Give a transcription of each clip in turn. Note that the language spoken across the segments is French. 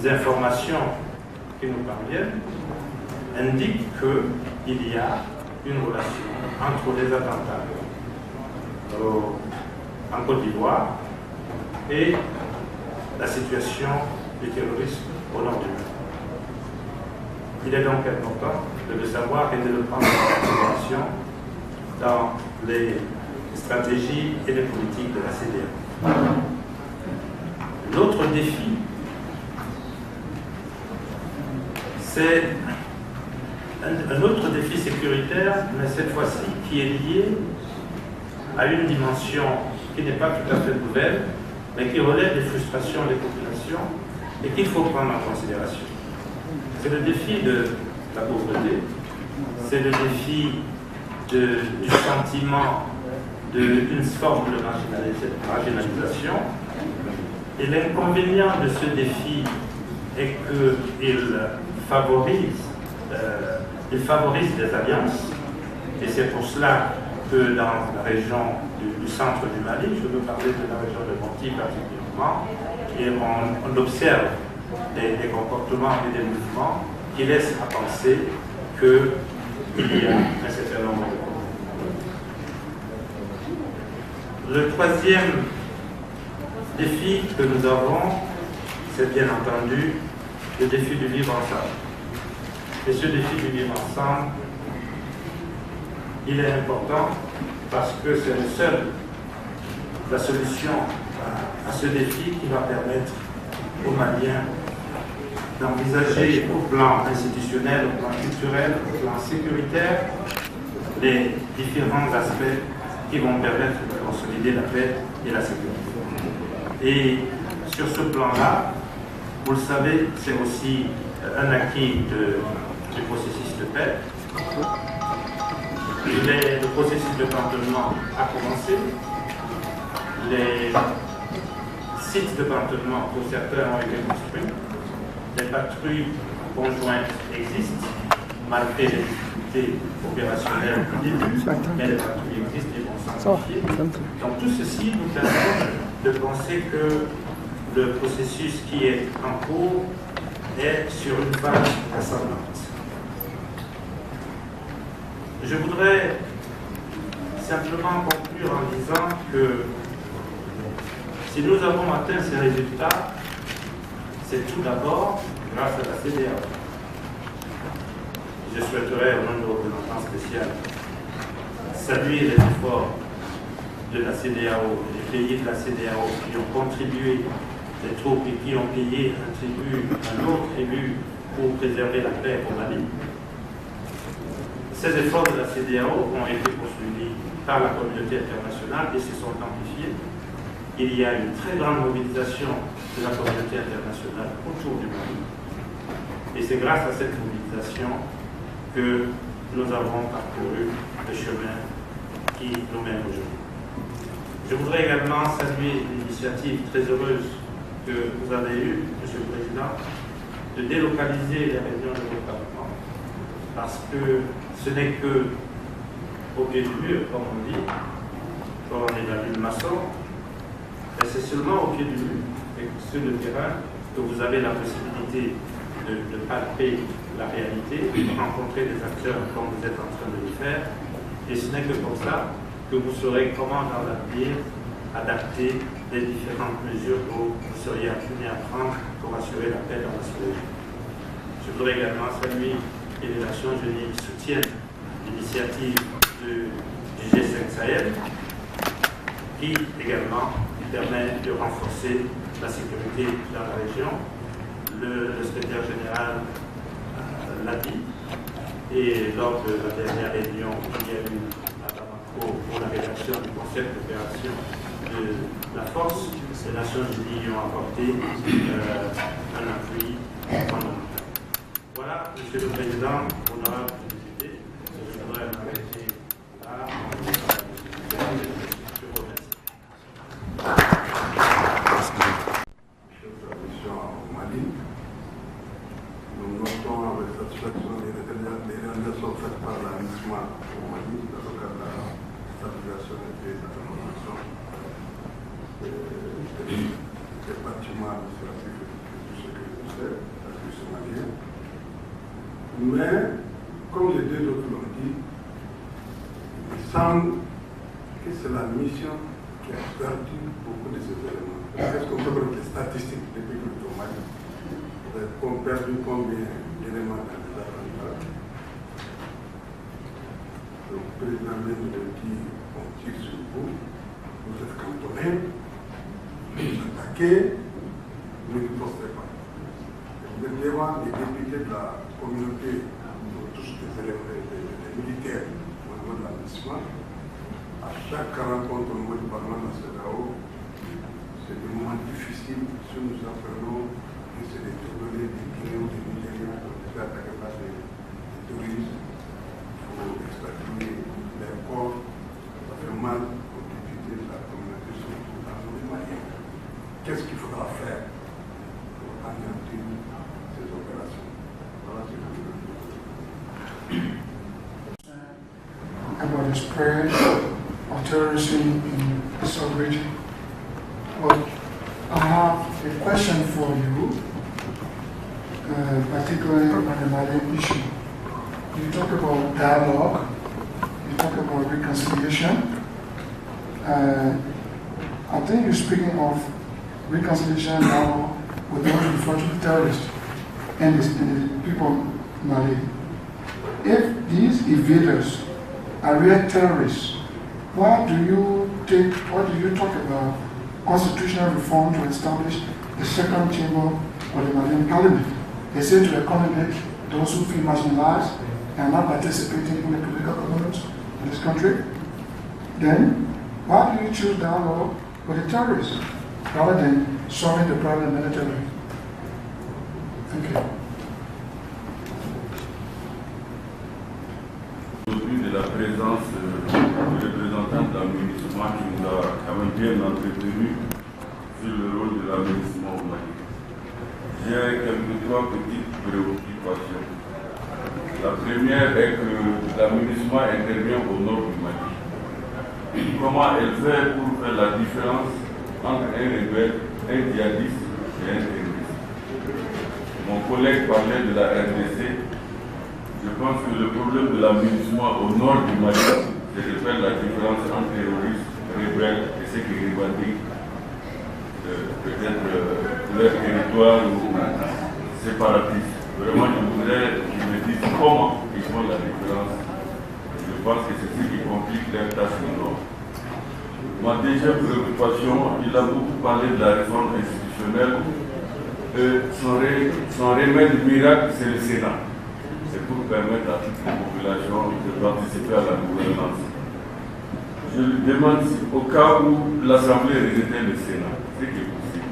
informations qui nous parviennent indiquent qu'il y a une relation entre les attentats en Côte d'Ivoire et la situation du terrorisme au nord du Mali. Il est donc important de le savoir et de le prendre en considération dans les stratégies et les politiques de la CEDEAO. L'autre défi, c'est un autre défi sécuritaire, mais cette fois-ci qui est lié à une dimension qui n'est pas tout à fait nouvelle, mais qui relève des frustrations des populations et qu'il faut prendre en considération. C'est le défi de la pauvreté, c'est le défi du sentiment d'une forme de marginalisation. Et l'inconvénient de ce défi est qu'il favorise des alliances. Et c'est pour cela que dans la région du centre du Mali, je veux parler de la région de Mopti particulièrement, et on observe des comportements et des mouvements qui laissent à penser qu'il y a un certain nombre de problèmes. Le troisième défi que nous avons, c'est bien entendu le défi du vivre ensemble. Et ce défi du vivre ensemble, il est important parce que c'est la solution à ce défi qui va permettre aux Maliens d'envisager au plan institutionnel, au plan culturel, au plan sécuritaire, les différents aspects qui vont permettre de consolider la paix et la sécurité. Et sur ce plan-là, vous le savez, c'est aussi un acquis du processus de paix. Le processus de cantonnement a commencé. Les sites de cantonnement, pour certains, ont été construits. Les patrouilles conjointes existent, malgré les difficultés opérationnelles du début, mais les patrouilles existent et vont s'amplifier. Donc tout ceci nous permet de penser que le processus qui est en cours est sur une phase ascendante. Je voudrais simplement conclure en disant que si nous avons atteint ces résultats, c'est tout d'abord grâce à la CEDEAO. Je souhaiterais, au nom de représentant spécial, saluer les efforts de la CEDEAO, des pays de la CEDEAO qui ont contribué, des troupes et qui ont payé un autre tribut pour préserver la paix au Mali. Ces efforts de la CEDEAO ont été poursuivis par la communauté internationale et se sont amplifiés. Il y a une très grande mobilisation de la communauté internationale autour du Mali. Et c'est grâce à cette mobilisation que nous avons parcouru le chemin qui nous mène aujourd'hui. Je voudrais également saluer l'initiative très heureuse que vous avez eue, Monsieur le Président, de délocaliser les réunions de votre Parlement, parce que ce n'est que au pied du mur, comme on dit, quand on évalue le maçon, mais c'est seulement au pied du mur et sur le terrain que vous avez la possibilité de palper la réalité, de rencontrer des acteurs comme vous êtes en train de le faire. Et ce n'est que comme ça que vous saurez comment dans l'avenir adapter les différentes mesures que vous seriez amenés à prendre pour assurer la paix dans la sous-région. Je voudrais également saluer que les Nations Unies soutiennent l'initiative du G5 Sahel, qui également permet de renforcer la sécurité dans la région. Le secrétaire général l'a dit, et lors de la dernière réunion qu'il y a eu à Bamako pour la rédaction du concept d'opération de la force, les Nations Unies ont apporté un appui fondamental. Voilà, Monsieur le Président, honorable député, je voudrais m'arrêter là. Je vous remercie. Nous notons avec satisfaction les réalisations faites par la MISMA au Mali dans le cadre de la stabilisation et de la transformation des bâtiments administratifs et tout ce que je sais. Mais, comme les deux autres l'ont dit, il semble que c'est la mission qui a perdu beaucoup de ces éléments. Est-ce qu'on peut prendre les statistiques depuis que le Mali ont perdu combien d'éléments dans les attentats? Le président vient de dire on tire sur vous, vous êtes cantonnés, vous attaquez, vous ne postez pas. Vous êtes devant les députés de la communauté, nous tous des éléments des militaires au niveau de l'arrondissement. À chaque rencontre au niveau du Parlement de la CEDEAO, c'est des moments difficiles si nous apprenons que c'est des Togolais, des Guinéens ou des Nigériens qui ont été attaqués par des terroristes. Il faut expatrier les corps, ça fait mal aux députés de la communauté, surtout dans les Maliens. Qu'est-ce qu'il faudra faire pour anéantir ces opérations? Voilà ce que je veux dire. About the spread of terrorism in the sub-region. Well, I have a question for you, particularly on the Malian issue. You talk about dialogue, you talk about reconciliation. I think you're speaking of reconciliation now with those referred to the terrorists and the people of Mali. If these invaders are real terrorists, why do you talk about constitutional reform to establish the second chamber of the Malian parliament? They say to accommodate those who feel marginalized and not participating in the political governance in this country. Then, why do you choose dialogue with the terrorists rather than solving the problem militarily? Thank you. Aujourd'hui, de la présence du représentant de l'aménagement qui nous a quand même bien entretenu sur le rôle de l'aménagement au Mali. J'ai trois petites préoccupations. La première est que l'aménagement intervient au nord du Mali. Comment elle fait pour faire la différence entre un rebelle, un djihadiste et un terroriste? Mon collègue parlait de la RDC. Je pense que le problème de l'aménagement au nord du Mali, c'est de faire la différence entre terroristes, rebelles et ceux qui revendiquent peut-être leur territoire ou séparatistes. Vraiment, je voudrais qu'ils me disent comment ils font la différence. Je pense que c'est ce qui complique leur tâche au nord. Ma deuxième préoccupation, il a beaucoup parlé de la réforme institutionnelle. Son remède miracle, c'est le Sénat. C'est pour permettre à toute la population de participer à la gouvernance. Je lui demande si, au cas où l'Assemblée rejetait le Sénat, c'est qui est possible,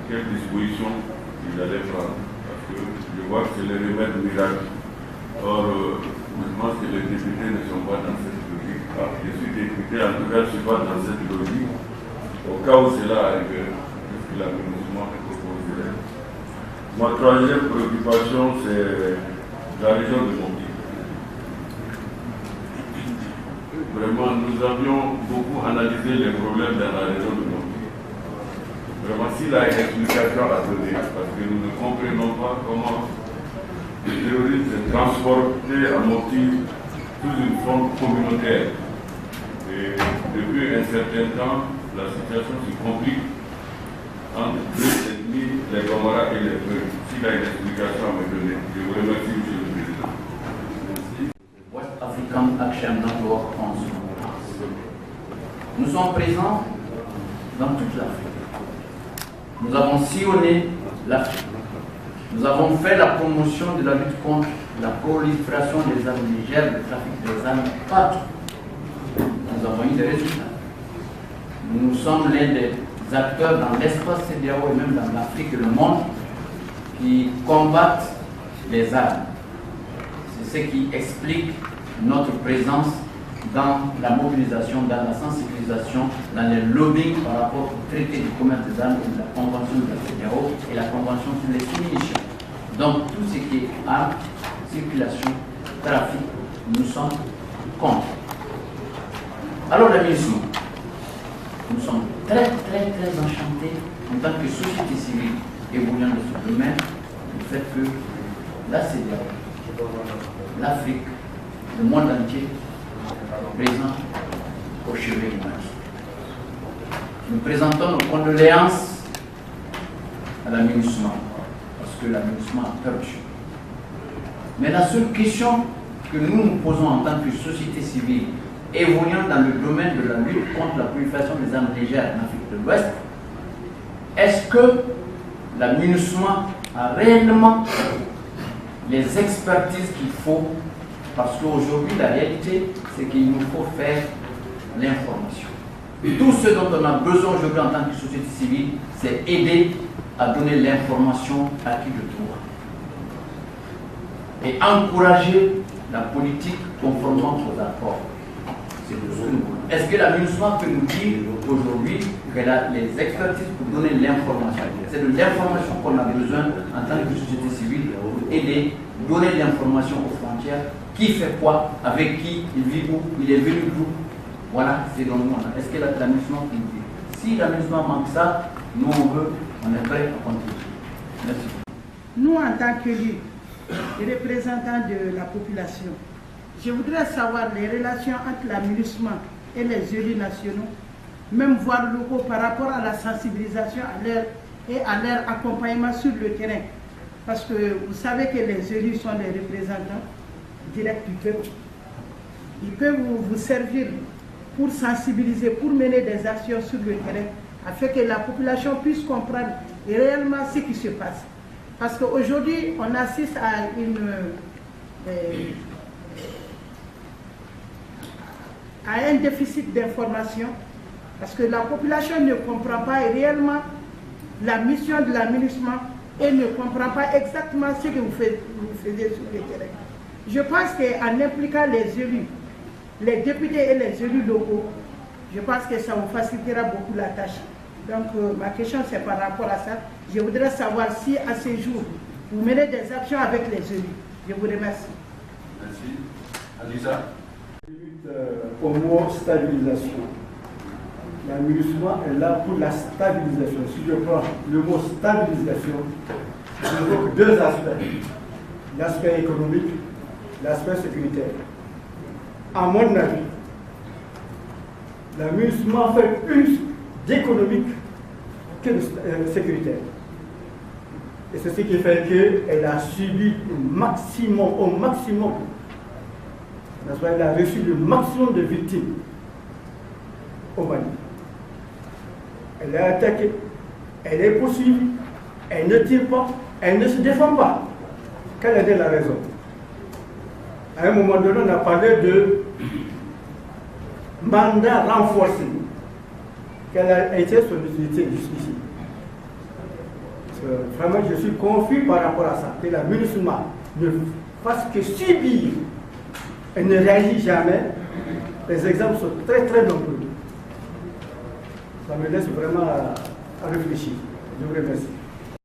quelles dispositions il allait prendre. Parce que je vois que c'est le remède miracle. Or, je pense que les députés ne sont pas dans cette logique. Je suis député, en tout cas, je ne suis pas dans cette logique. Au cas où cela arriverait, puisque l'aménagement est proposé. Ma troisième préoccupation, c'est la région de Mopti. Vraiment, nous avions beaucoup analysé les problèmes dans la région de Mopti. Vraiment, s'il a une explication à donner, parce que nous ne comprenons pas comment les terroristes se transportent à Mopti sous une forme communautaire. Et depuis un certain temps, la situation se complique entre deux ethnies, les Gomara et les Peuples. S'il a une explication à me donner, je vous remercie, monsieur le Président. West African Action Network Council. Nous sommes présents dans toute l'Afrique. Nous avons sillonné l'Afrique. Nous avons fait la promotion de la lutte contre la prolifération des armes légères, le trafic des armes partout. Nous avons eu des résultats. Nous sommes l'un des acteurs dans l'espace CEDEAO et même dans l'Afrique et le monde qui combattent les armes. C'est ce qui explique notre présence dans la mobilisation, dans la sensibilisation, dans le lobbying par rapport au traité du commerce des armes et de la convention de la CEDEAO et la convention sur les munitions. Donc tout ce qui est armes, circulation, trafic, nous sommes contre. Alors l'amusement, nous sommes très enchantés en tant que société civile évoluant dans ce domaine du fait que la CEDEAO l'Afrique, le monde entier, présent au chevet du Mali. Nous présentons nos condoléances à la MINUSMA, parce que la MINUSMA a perdu. Mais la seule question que nous nous posons en tant que société civile, évoluant dans le domaine de la lutte contre la prolifération des armes légères en Afrique de l'Ouest, est-ce que la MINUSMA a réellement les expertises qu'il faut? Parce qu'aujourd'hui, la réalité, c'est qu'il nous faut faire l'information. Tout ce dont on a besoin aujourd'hui en tant que société civile, c'est aider à donner l'information à qui de droit. Et encourager la politique conformément aux accords. C'est de ce que nous voulons. Est-ce que la MINUSMA peut nous dire aujourd'hui qu'elle a les expertises pour donner l'information? C'est de l'information qu'on a besoin en tant que société civile pour aider, donner l'information aux frontières. Qui fait quoi? Avec qui? Il vit où? Il est venu d'où? Voilà, c'est dans le monde. Est-ce que la MINUSMA peut nous dire? Si la MINUSMA manque ça, nous on est prêt à continuer. Merci. Nous, en tant qu'élus, les représentants de la population, je voudrais savoir les relations entre la MINUSMA et les élus nationaux, même voire locaux, par rapport à la sensibilisation et à leur accompagnement sur le terrain. Parce que vous savez que les élus sont les représentants directs du peuple. Ils peuvent vous servir pour sensibiliser, pour mener des actions sur le terrain, afin que la population puisse comprendre réellement ce qui se passe. Parce qu'aujourd'hui, on assiste à un déficit d'information, parce que la population ne comprend pas réellement la mission de la MINUSMA et ne comprend pas exactement ce que vous faisiez sur le terrain. Je pense qu'en impliquant les élus, les députés et les élus locaux, je pense que ça vous facilitera beaucoup la tâche. Donc ma question c'est par rapport à ça. Je voudrais savoir si à ce jour, vous menez des actions avec les élus. Je vous remercie. Merci. Alisa. Au mot stabilisation. La MINUSMA est là pour la stabilisation. Si je prends le mot stabilisation, je vois deux aspects. L'aspect économique, l'aspect sécuritaire. À mon avis, la MINUSMA fait plus d'économique que de sécuritaire. Et c'est ce qui fait qu'elle a subi au maximum, elle a reçu le maximum de victimes au Mali. Elle est attaquée, elle est poursuivie, elle ne tire pas, elle ne se défend pas. Quelle était la raison? À un moment donné, on a parlé de mandat renforcé. Quelle a été son utilité jusqu'ici? Vraiment, je suis confus par rapport à ça. Que la MINUSMA ne fasse que subir et ne réagit jamais. Les exemples sont très très nombreux. Ça me laisse vraiment à réfléchir. Je vous remercie.